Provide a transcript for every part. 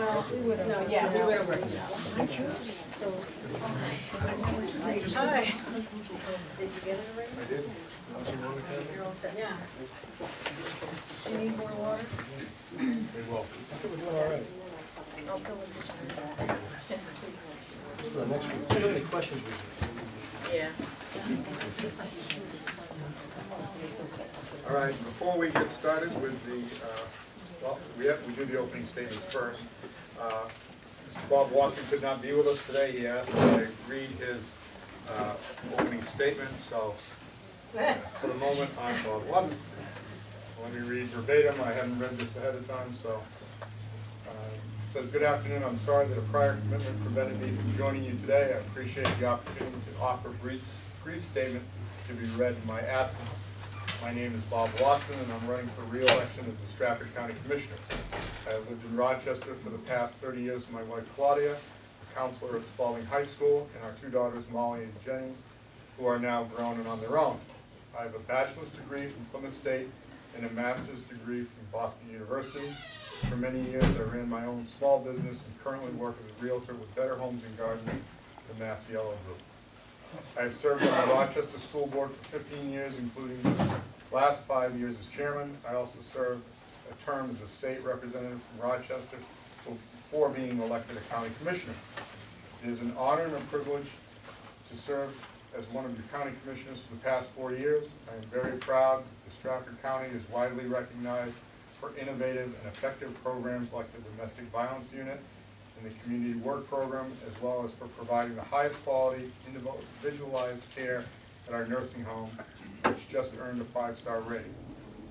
Well, we would have. No, yeah, we would have worked it out. So. Hi. Did you get it already? I did. You're all set, yeah. Do you need more water? Very well. We're doing all right. I'll fill in the So the next one. Do you have any questions with Yeah. All right, before we get started with the, well, we do the opening statement first. Mr. Bob Watson could not be with us today. He asked that I read his opening statement, so for the moment, I'm Bob Watson. Let me read verbatim. I hadn't read this ahead of time, so it says, "Good afternoon. I'm sorry that a prior commitment prevented me from joining you today. I appreciate the opportunity to offer a brief statement to be read in my absence. My name is Bob Watson, and I'm running for re-election as the Stratford County Commissioner. I have lived in Rochester for the past 30 years with my wife Claudia, a counselor at Spalding High School, and our 2 daughters Molly and Jenny, who are now grown and on their own. I have a bachelor's degree from Plymouth State and a master's degree from Boston University. For many years, I ran my own small business and currently work as a realtor with Better Homes and Gardens, the Mass Yellow Group. I have served on the Rochester School Board for 15 years, including the last 5 years as chairman. I also served a term as a state representative from Rochester before being elected a county commissioner. It is an honor and a privilege to serve as one of your county commissioners for the past 4 years. I am very proud that Stratford County is widely recognized for innovative and effective programs like the Domestic Violence Unit and the Community Work Program, as well as for providing the highest quality, individualized care at our nursing home, which just earned a 5-star rating.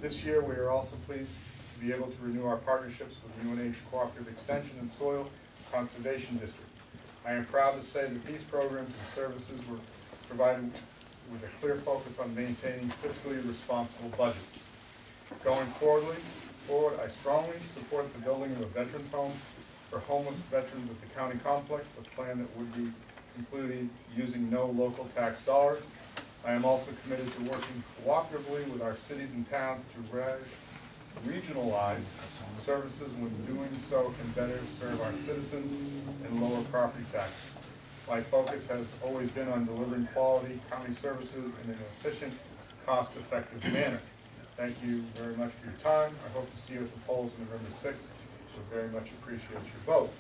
This year, we are also pleased to be able to renew our partnerships with UNH Cooperative Extension and Soil Conservation District. I am proud to say that these programs and services were provided with a clear focus on maintaining fiscally responsible budgets. Going forward, I strongly support the building of a veterans home for homeless veterans at the county complex, a plan that would be concluded using no local tax dollars. I am also committed to working cooperatively with our cities and towns to regionalize services. When doing so can better serve our citizens and lower property taxes. My focus has always been on delivering quality county services in an efficient, cost-effective manner. Thank you very much for your time. I hope to see you at the polls on November 6th. So very much appreciate your vote."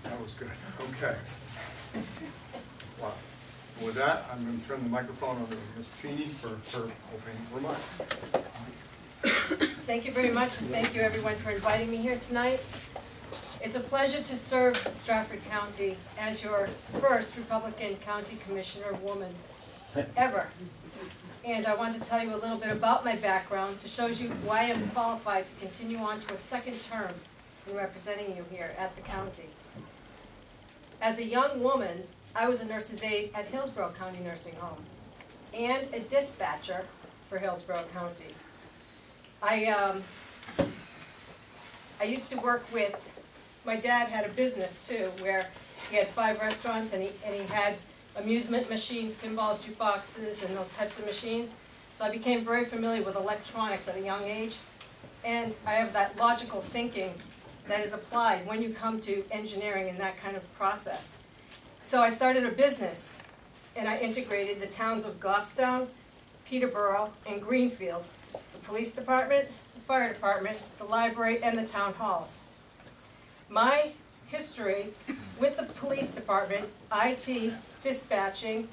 That was good. Okay. Wow. With that, I'm going to turn the microphone over to Ms. Cheney for her opening remarks. Thank you very much, and thank you everyone for inviting me here tonight. It's a pleasure to serve Stratford County as your first Republican County Commissioner woman ever. And I want to tell you a little bit about my background to show you why I'm qualified to continue on to a second term in representing you here at the county. As a young woman, I was a nurse's aide at Hillsborough County Nursing Home and a dispatcher for Hillsborough County. I used to work with, my dad had a business too, where he had 5 restaurants and he had amusement machines, pinballs, jukeboxes, and those types of machines. So I became very familiar with electronics at a young age. And I have that logical thinking that is applied when you come to engineering and that kind of process. So I started a business, and I integrated the towns of Goffstown, Peterborough, and Greenfield, the police department, the fire department, the library, and the town halls. My history with the police department, IT, dispatching,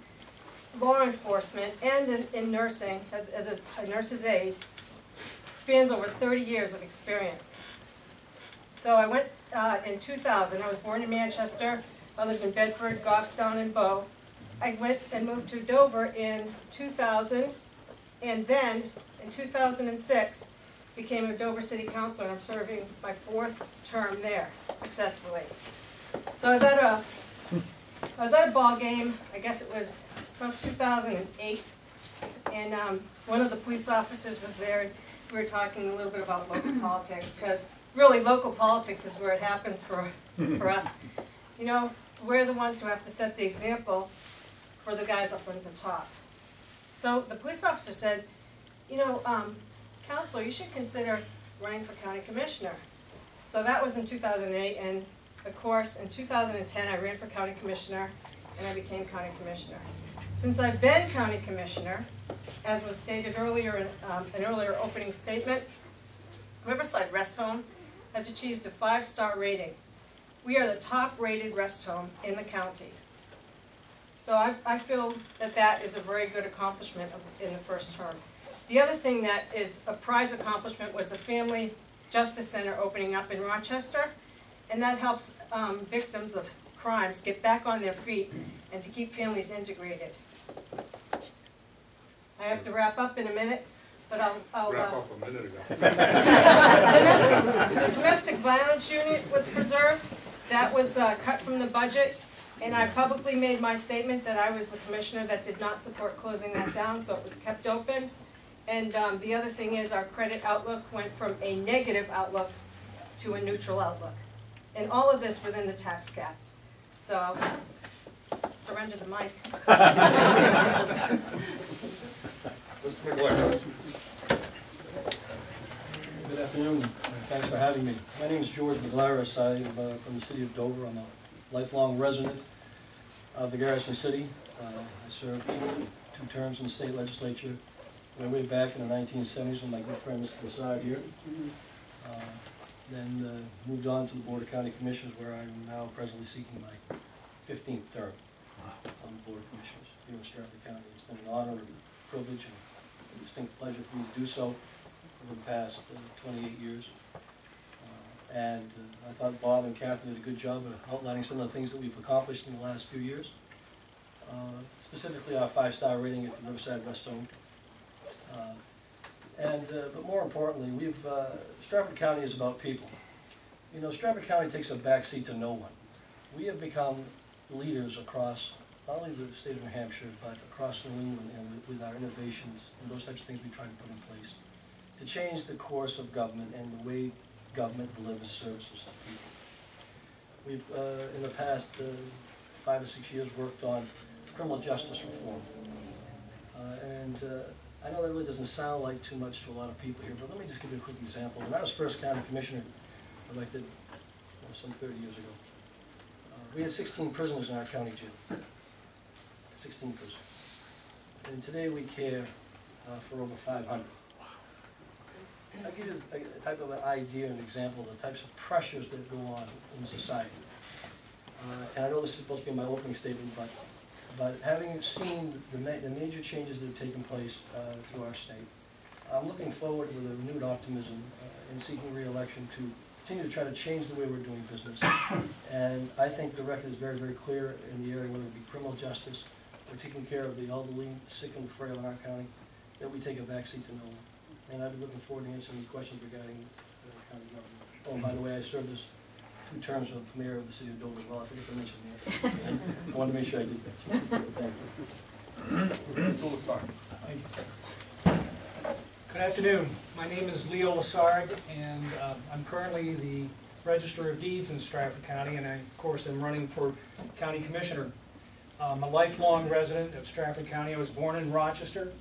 law enforcement, and in nursing, as a nurse's aide, spans over 30 years of experience. So I went in 2000. I was born in Manchester. I lived in Bedford, Goffstown, and Bow. I went and moved to Dover in 2000, and then in 2006 became a Dover City Councilor, and I'm serving my 4th term there successfully. So I was at a ball game. I guess it was about 2008, and one of the police officers was there, and we were talking a little bit about local politics, because really local politics is where it happens for us. You know, we're the ones who have to set the example for the guys up at the top. So the police officer said, you know, Counselor, you should consider running for county commissioner. So that was in 2008, and of course, in 2010, I ran for county commissioner, and I became county commissioner. Since I've been county commissioner, as was stated earlier in an earlier opening statement, Riverside Rest Home has achieved a 5-star rating. We are the top-rated rest home in the county. So I feel that that is a very good accomplishment in the first term. The other thing that is a prize accomplishment was the Family Justice Center opening up in Rochester, and that helps victims of crimes get back on their feet and to keep families integrated. I have to wrap up in a minute, but I'll Wrap up a minute ago. The domestic violence unit was preserved. That was cut from the budget, and I publicly made my statement that I was the commissioner that did not support closing that down, so it was kept open. And the other thing is our credit outlook went from a negative outlook to a neutral outlook. And all of this within the tax cap. So I'll surrender the mic. Mr. McGuire. Good afternoon, thanks for having me. My name is George McGlaris. I'm from the city of Dover. I'm a lifelong resident of the Garrison City. I served 2 terms in the state legislature. Went way back in the 1970s with my good friend Mr. Leolezark here. Then moved on to the Board of County Commissioners, where I'm now presently seeking my 15th term on the Board of Commissioners here in Stratford County. It's been an honor and a privilege and a distinct pleasure for me to do so over the past 28 years. And I thought Bob and Catherine did a good job of outlining some of the things that we've accomplished in the last few years. Specifically our 5-star rating at the Riverside Rest Home. But more importantly, Stratford County is about people. You know, Stratford County takes a backseat to no one. We have become leaders across not only the state of New Hampshire, but across New England, and with our innovations and those types of things we try to put in place to change the course of government and the way government delivers services to people. We've, in the past 5 or 6 years, worked on criminal justice reform. I know that really doesn't sound like too much to a lot of people here, but let me just give you a quick example. When I was first county commissioner, elected some 30 years ago, we had 16 prisoners in our county jail. 16 prisoners. And today we care for over 500. I'll give you a type of an idea, an example of the types of pressures that go on in society. And I know this is supposed to be my opening statement, but having seen the major changes that have taken place through our state, I'm looking forward with a renewed optimism in seeking re-election to continue to try to change the way we're doing business. And I think the record is very, very clear in the area, whether it be criminal justice, or taking care of the elderly, sick and frail in our county, that we take a backseat to no one. And I've been looking forward to answering any questions regarding county government. Oh, and by the way, I served as 2 terms of mayor of the city of Dover as well. I forget to mention that. I wanted to make sure I did that. Thank you. Mr. Leolezark. Good afternoon. My name is Leolezark, and I'm currently the Register of Deeds in Stratford County, and I, of course, am running for County Commissioner. I'm a lifelong resident of Stratford County. I was born in Rochester.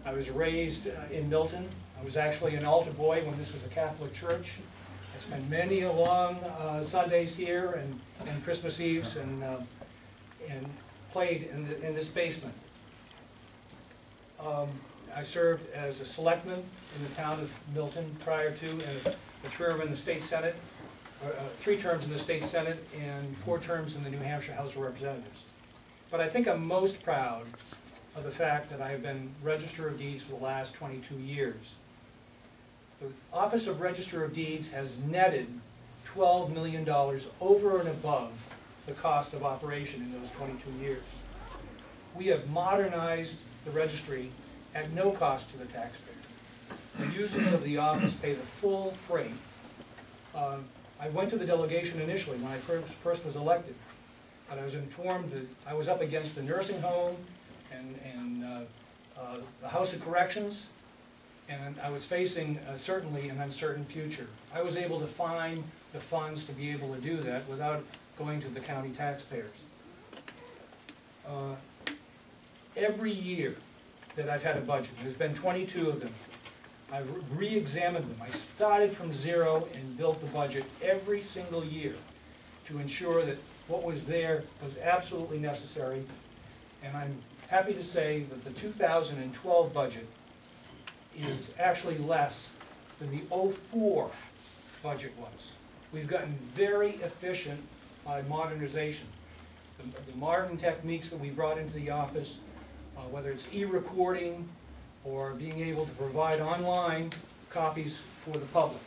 I was raised in Milton. I was actually an altar boy when this was a Catholic church. I spent many long Sundays here and Christmas Eves and played in this basement. I served as a selectman in the town of Milton prior to, and a term in the state senate, 3 terms in the state senate, and 4 terms in the New Hampshire House of Representatives. But I think I'm most proud of the fact that I have been Register of Deeds for the last 22 years. The Office of Register of Deeds has netted $12 million over and above the cost of operation in those 22 years. We have modernized the registry at no cost to the taxpayer. The users of the office pay the full freight. I went to the delegation initially when I first was elected, but I was informed that I was up against the nursing home and the House of Corrections, and I was facing certainly an uncertain future. I was able to find the funds to be able to do that without going to the county taxpayers. Every year that I've had a budget, there's been 22 of them, I've re-examined them. I started from zero and built the budget every single year to ensure that what was there was absolutely necessary. And I'm happy to say that the 2012 budget is actually less than the '04 budget was. We've gotten very efficient by modernization. The modern techniques that we brought into the office, whether it's e-recording or being able to provide online copies for the public.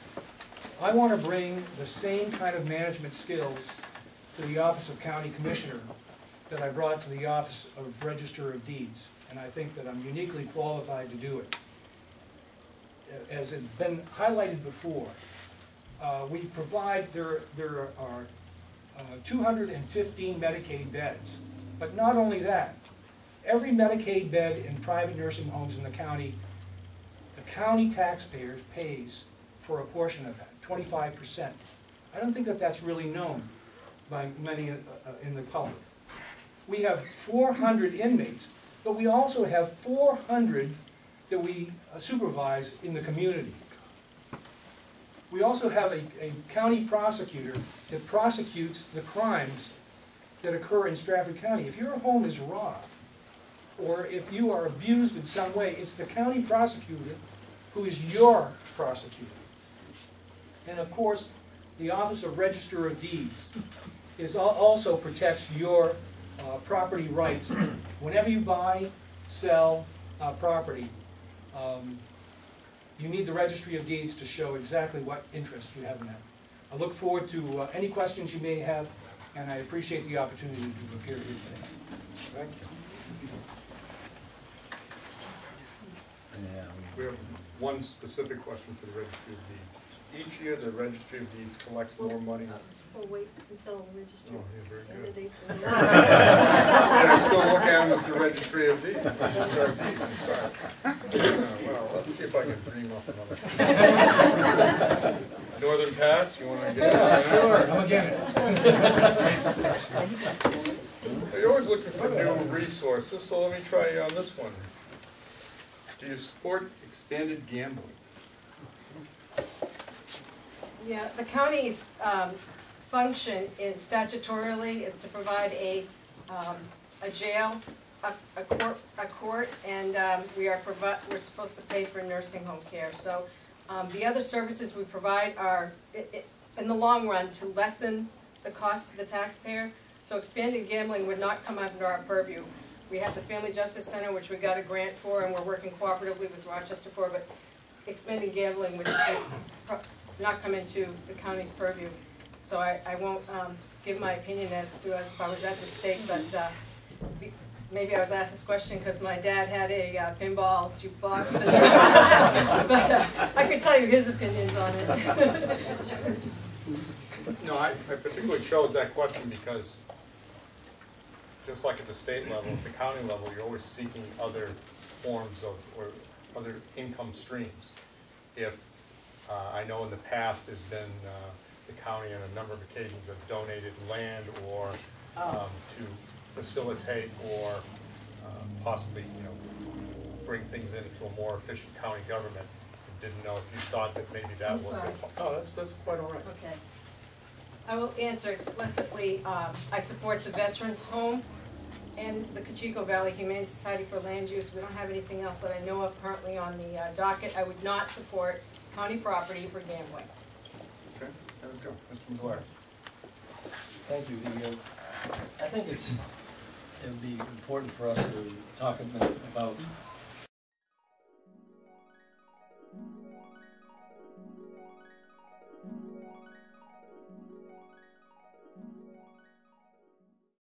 I want to bring the same kind of management skills to the Office of County Commissioner that I brought to the Office of Register of Deeds, and I think that I'm uniquely qualified to do it. As has been highlighted before, we provide, there are 215 Medicaid beds, but not only that, every Medicaid bed in private nursing homes in the county taxpayer pays for a portion of that, 25%. I don't think that that's really known by many in the public. We have 400 inmates, but we also have 400 that we supervise in the community. We also have a county prosecutor that prosecutes the crimes that occur in Stratford County. If your home is robbed, or if you are abused in some way, it's the county prosecutor who is your prosecutor. And of course, the Office of Register of Deeds also protects your property rights. Whenever you buy, sell property, you need the Registry of Deeds to show exactly what interest you have in that. I look forward to any questions you may have, and I appreciate the opportunity to appear here today. Thank you. We have one specific question for the Registry of Deeds. Each year, the Registry of Deeds collects more money. We'll wait until register Oh, yeah, very good. candidates. I still look at them as the Registry of Deeds. I'm sorry. Well, let's see if I can dream up another. Northern Pass, you want to get it? Sure, I'm against it. You're always looking for new resources, so let me try you on this one. Do you support expanded gambling? Yeah, the county's function is statutorily is to provide a jail, a court, and we're supposed to pay for nursing home care. So the other services we provide are, in the long run, to lessen the costs to the taxpayer. So expanded gambling would not come under our purview. We have the Family Justice Center, which we got a grant for, and we're working cooperatively with Rochester for, but expanded gambling would not come into the county's purview. So I won't give my opinion as to if I was at the stake, but maybe I was asked this question because my dad had a pinball jukebox. But I could tell you his opinions on it. No, I particularly chose that question because just like at the state level, at the county level, you're always seeking other forms of, or other income streams. If, I know in the past there's been, the county on a number of occasions has donated land or to facilitate or possibly, bring things into a more efficient county government. Didn't know if you thought that maybe that was sorry. Oh, that's quite all right. Okay. I will answer explicitly. I support the Veterans Home and the Cocheco Valley Humane Society for land use. We don't have anything else that I know of currently on the docket. I would not support county property for gambling. Okay, let's go. Mr. Blair. Thank you. I think it would be important for us to talk about